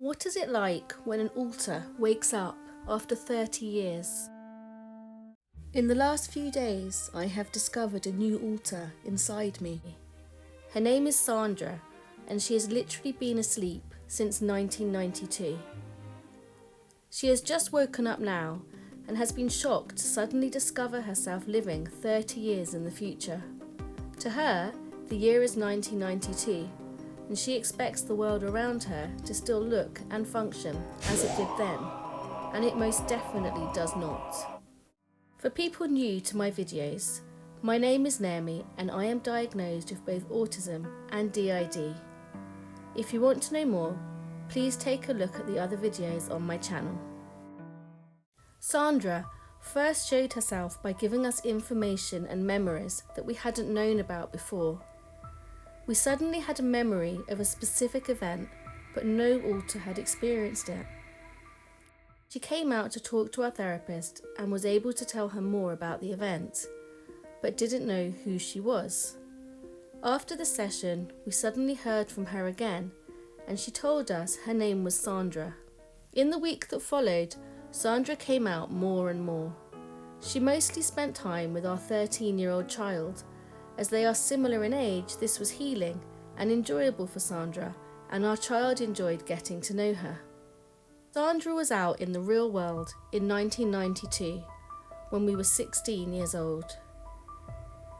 What is it like when an alter wakes up after 30 years? In the last few days, I have discovered a new alter inside me. Her name is Sandra, and she has literally been asleep since 1992. She has just woken up now and has been shocked to suddenly discover herself living 30 years in the future. To her, the year is 1992, and she expects the world around her to still look and function as it did then, and it most definitely does not. For people new to my videos, my name is Naomi and I am diagnosed with both autism and DID. If you want to know more, please take a look at the other videos on my channel. Sandra first showed herself by giving us information and memories that we hadn't known about before. We suddenly had a memory of a specific event, but no alter had experienced it. She came out to talk to our therapist and was able to tell her more about the event, but didn't know who she was. After the session, we suddenly heard from her again, and she told us her name was Sandra. In the week that followed, Sandra came out more and more. She mostly spent time with our 13-year-old child. As they are similar in age, this was healing and enjoyable for Sandra, and our child enjoyed getting to know her. Sandra was out in the real world in 1992, when we were 16 years old.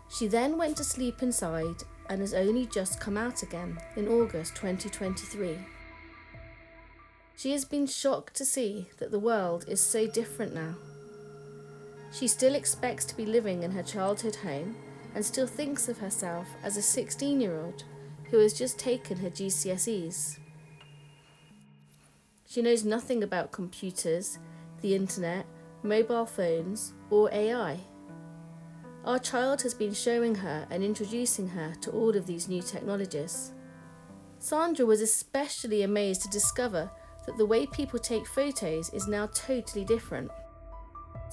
She then went to sleep inside and has only just come out again in August 2023. She has been shocked to see that the world is so different now. She still expects to be living in her childhood home and still thinks of herself as a 16-year-old who has just taken her GCSEs. She knows nothing about computers, the internet, mobile phones, or AI. Our child has been showing her and introducing her to all of these new technologies. Sandra was especially amazed to discover that the way people take photos is now totally different.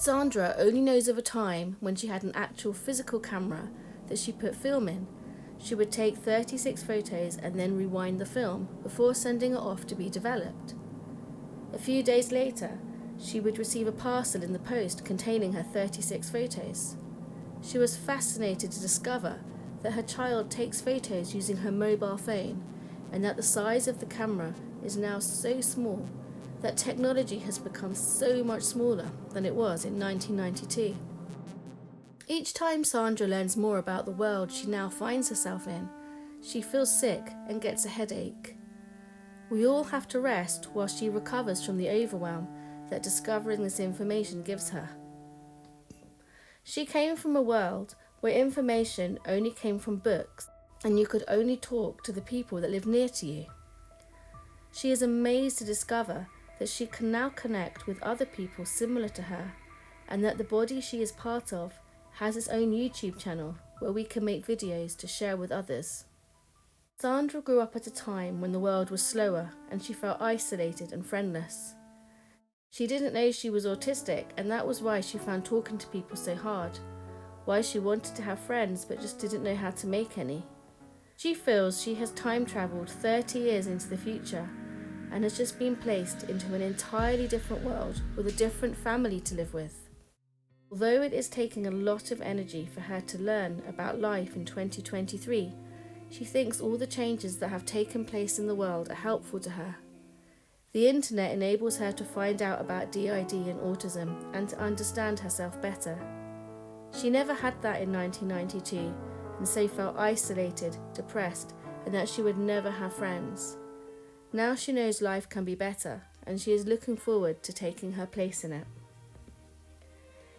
Sandra only knows of a time when she had an actual physical camera that she put film in. She would take 36 photos and then rewind the film before sending it off to be developed. A few days later, she would receive a parcel in the post containing her 36 photos. She was fascinated to discover that her child takes photos using her mobile phone, and that the size of the camera is now so small that technology has become so much smaller than it was in 1992. Each time Sandra learns more about the world she now finds herself in, she feels sick and gets a headache. We all have to rest while she recovers from the overwhelm that discovering this information gives her. She came from a world where information only came from books and you could only talk to the people that live near to you. She is amazed to discover that she can now connect with other people similar to her, and that the body she is part of has its own YouTube channel where we can make videos to share with others. Sandra grew up at a time when the world was slower and she felt isolated and friendless. She didn't know she was autistic, and that was why she found talking to people so hard, why she wanted to have friends but just didn't know how to make any. She feels she has time travelled 30 years into the future and has just been placed into an entirely different world with a different family to live with. Although it is taking a lot of energy for her to learn about life in 2023, she thinks all the changes that have taken place in the world are helpful to her. The internet enables her to find out about DID and autism and to understand herself better. She never had that in 1992 and so felt isolated, depressed, and that she would never have friends. Now she knows life can be better, and she is looking forward to taking her place in it.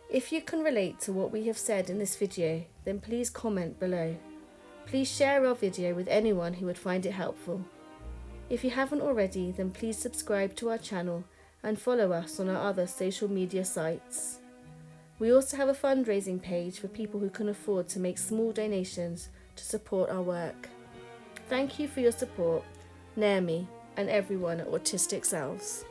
If you can relate to what we have said in this video, then please comment below. Please share our video with anyone who would find it helpful. If you haven't already, then please subscribe to our channel and follow us on our other social media sites. We also have a fundraising page for people who can afford to make small donations to support our work. Thank you for your support, Naomi, and everyone at Autistic Selves.